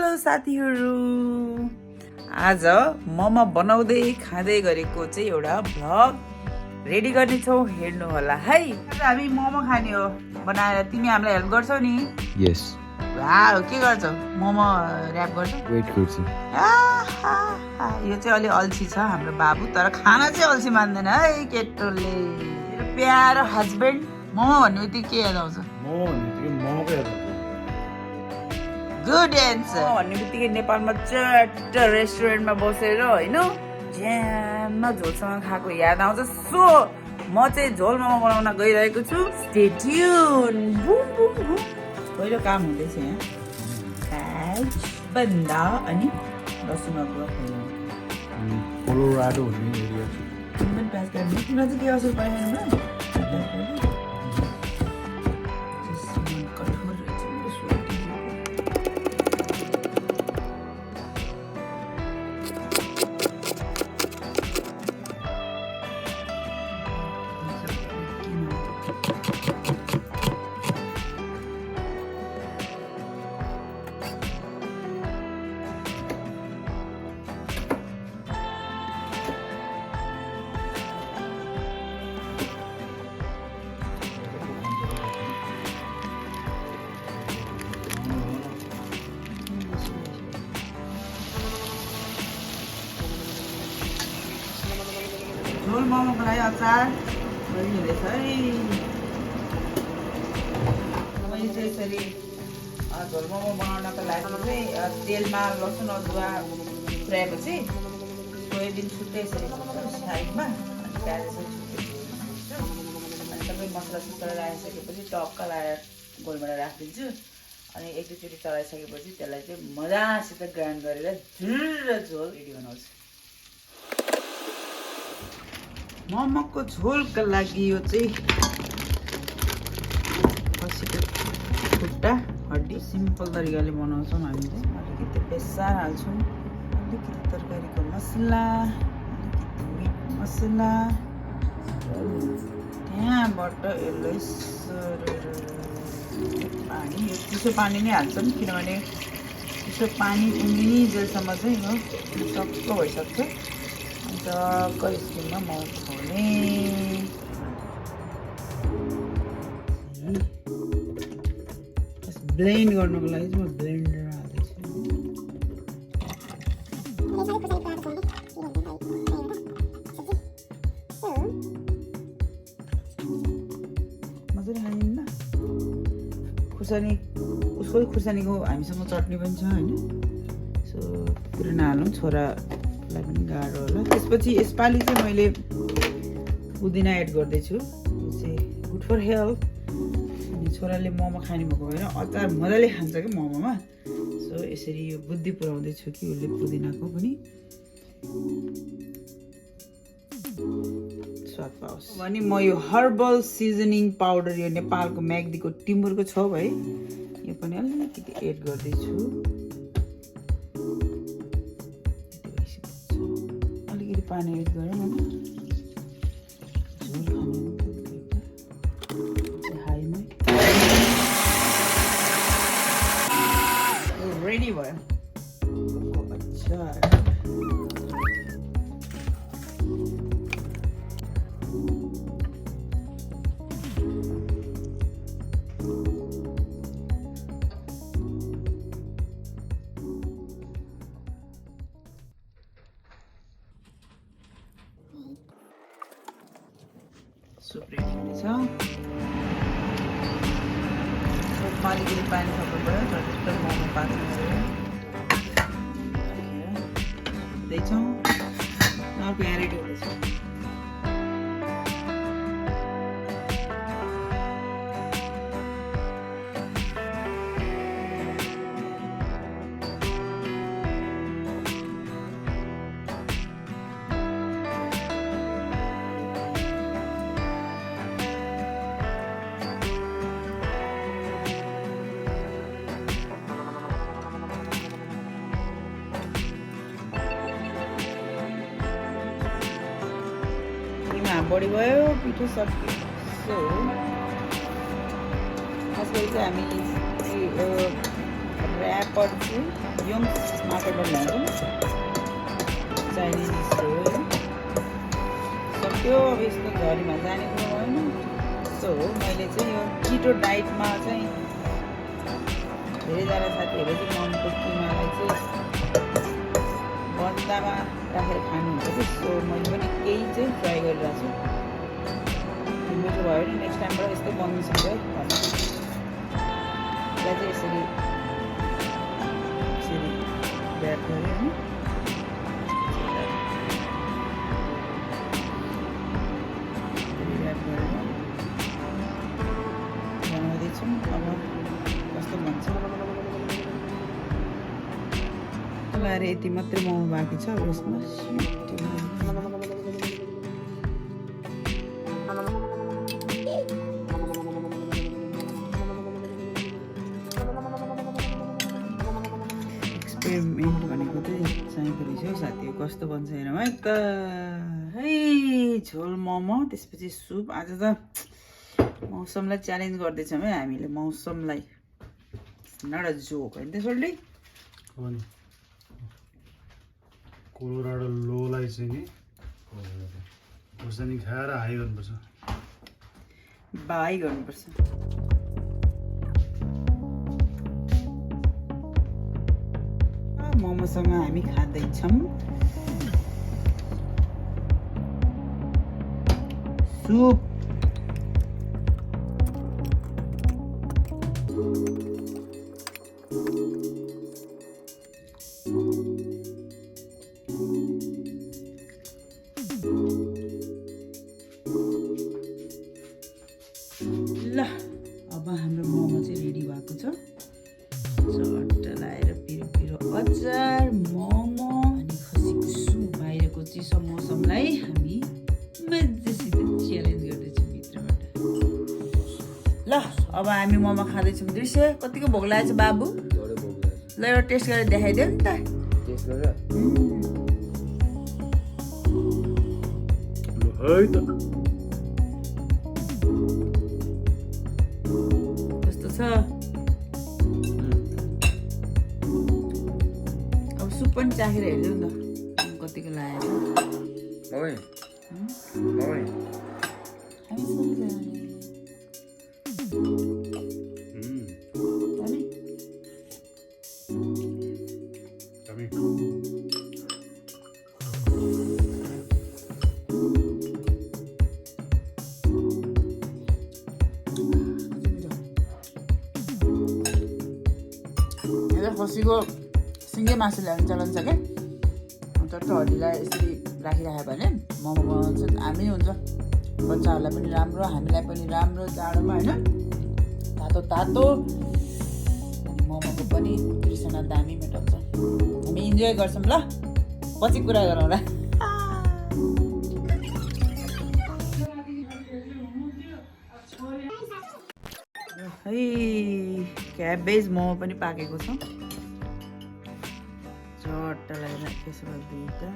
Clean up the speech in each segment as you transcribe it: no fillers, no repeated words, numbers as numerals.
Hello साथीहरू, आज मोमो बनाउँदै खाँदै गरेको चाहिँ एउटा भ्लग रेडी गर्नेछौँ, हेर्नु होला है। आज हामी मोमो खाने हो बनाएर। तिमी हामीलाई हेल्प गर्छौ नि? यस। वाउ, के गर्छौ? मोमो र्याप गर्छौ? वेट गर्छु। यो चाहिँ अलि अल्छी छ हाम्रो बाबु, तर खाना चाहिँ अल्छी मान्दैन है केटोले। मेरो प्यारो हस्बेन्ड। मोमो भन्ने बित्तिकै के याद आउँछ? मोमो भन्ने बित्तिकै मोमोको याद आउँछ। Good answer. भन्ने बित्तिकै नेपालमा चट्ट रेस्टुरेन्टमा बसेर होइन ज्याममा झोलसँग खाएको याद आउँछ। सो म चाहिँ झोल मोमो बनाउन गइरहेको छु। Stay tune. Boom boom boom. पहिलो काम हुँदैछ यहाँ। प्याज, बन्दा अनि लसुन अदरक कोलोराडो भन्ने एरिया छ। तिमी पनि प्याज काट्नु। तिमीलाई चाहिँ के असर परेन? झोल मोमोको लागि अचार हुँदैछ है। मैले चाहिँ यसरी झोल मोमो बनाउनको लागि चाहिँ तेलमा लसुन अदुवा पुऱ्याएपछि सोयाबिन छुट्टै यसरी साइडमा अनि प्याज यसरी छुट्टै अनि सबै मसला सुसला राखिसकेपछि टक्क लगाएर गोलमा राखिदिन्छु। अनि एक दुईचोटि चलाइसकेपछि त्यसलाई चाहिँ मजासित ग्राइन्ड गरेर झुल झोल रेडी बनाउँछु। मोमोको झोलका लागि यो चाहिँ खसीको खुट्टा हड्डी सिम्पल तरिकाले बनाउँछौँ हामीले। अलिकति बेसार हाल्छौँ, अलिकति तरकारीको मसला, अलिकति मिट मसला, त्यहाँबाट यसलाई पानी, यो चिसो पानी नै हाल्छौँ किनभने चिसो पानी उम्लिन्जेलसम्म चाहिँ यो टक्क भइसक्छ। टक्क स्टिममा मोमो खोल्ने। ब्लेन्ड गर्नुको लागि चाहिँ म ब्लेन्डर हाल्दैछु। मजाले हालिन्न खुर्सानी, उसको खुर्सानीको हामीसँग चटनी पनि छ होइन। सो पुरै नहालौँ, छोरालाई पनि गाह्रो होला। त्यसपछि यसपालि चाहिँ मैले पुदिना एड गर्दैछु। यो चाहिँ गुड फर हेल्थ। अनि छोराले मोमो खाने भएको भएर अचार मजाले खान्छ क्या मोमोमा। सो यसरी यो बुद्धि पुऱ्याउँदैछु कि उसले पुदिनाको पनि स्वाद पाओस् भने म यो हर्बल सिजनिङ पाउडर, यो नेपालको म्याग्दीको टिमुरको छ है, यो पनि अलिकति एड गर्दैछु। अलिकति पानी एड गरौँ न, झोल खाने हाईमै रेडी भयो अचार। सुप रेडी हुनेछ। सुपमा अलिकति पानी थप्नु पऱ्यो, झट्ट मोमो पाक्छ। हुँदैछौँ, अर्को यहाँ रेडी हुँदैछ। बढी भयो, पिठो सक्यो। सो खास गरी चाहिँ हामी ऱ्यापर चाहिँ यङ मार्केटबाट ल्याउँछौँ चाइनिज हो होइन सक्यो अब यस्तो झरीमा जाने कुरो होइन यस्तो हो मैले चाहिँ यो किटो डाइटमा चाहिँ धेरैजना साथीहरूले चाहिँ मोमोको किमालाई चाहिँ बन्दामा राखेर खानुहुन्छ कि सो मैले पनि केही चाहिँ ट्राई गरिरहेको छु मिठो भयो भने नेक्स्ट टाइमबाट यस्तै बनाउनु सक्छ है यसलाई चाहिँ यसरी ब्याट गऱ्यो होइन ब्याट गरेर बनाउँदैछौँ अब कस्तो भन्छ लगाएर यति मात्रै मोमो बाँकी छ अब यसमा एक्सपेरिमेन्ट भनेको चाहिँ चाहिँदो रहेछ है साथीहरू कस्तो बन्छ हेरौँ है त है झोल मोमो त्यसपछि सुप आज त मौसमलाई च्यालेन्ज गर्दैछौँ है हामीले मौसमलाई नट अ जोक होइन त्यसोले कोलोराडो लोलाई चाहिँ नि खुर्सानी खाएर हाई गर्नुपर्छ बाई गर्नुपर्छ मोमोसँग हामी खाँदैछौँ सुप ल अब हाम्रो मोमो चाहिँ रेडी भएको छ चट्ट लाएर पिरो पिरो अचार मोमो अनि खसीको सुप बाहिरको चिसो मौसमलाई हामी मजासित च्यालेन्ज गर्दैछौँ भित्रबाट ल अब हामी मोमो खाँदैछौँ दृश्य कतिको भोक लागेको छ बाबु ल एउटा टेस्ट गरेर देखाइदियो नि त टेस्ट गरेर है त कस्तो छ अब सुप पनि चाखेर हेरिदिउँ न कतिको लागेको खसीको सिङ्गे मासु ल्याउनु चलन छ क्या अन्त हड्डीलाई यसरी राखिराख्यो भने मोमो बनाउँछ हामी हुन्छ बच्चाहरूलाई पनि राम्रो हामीलाई पनि राम्रो जाडोमा होइन तातो तातो अनि मोमोको पनि तृष्णा दामी मेटाउँछ हामी इन्जोय गर्छौँ ल पछि कुरा गरौँला है क्याबेज मोमो पनि पाकेको छ चट्ट लगाएर त्यसोलाई दुईवटा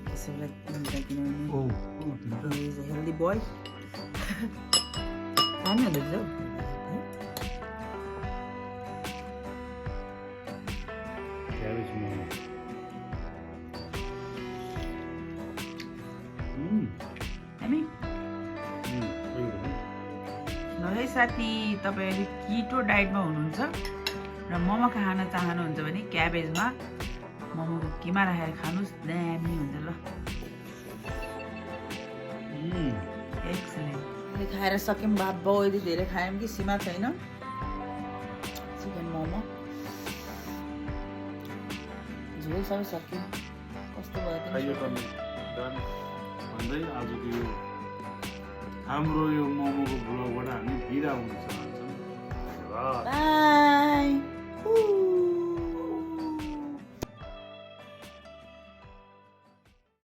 त्यसोलाई तिनवटा किनभने इज अ हेल्दी बोय खानु हुँदैछ हौ क्याबेज मोमो हामी ल है साथी तपाईँहरू किटो डाइटमा हुनुहुन्छ र मोमो खान चाहनुहुन्छ भने क्याबेजमा मोमोको किमा राखेर खानुहोस् दामी हुन्छ ल एक्सलेन्ट खाएर सक्यौँ बाबा यति धेरै खायौँ कि सीमा छैन चिकन मोमो झोल सबै सक्यो कस्तो भयो भन्दै आजको यो हाम्रो यो मोमोको ब्लगबाट हामी बिदा हुन चाहन्छौँ।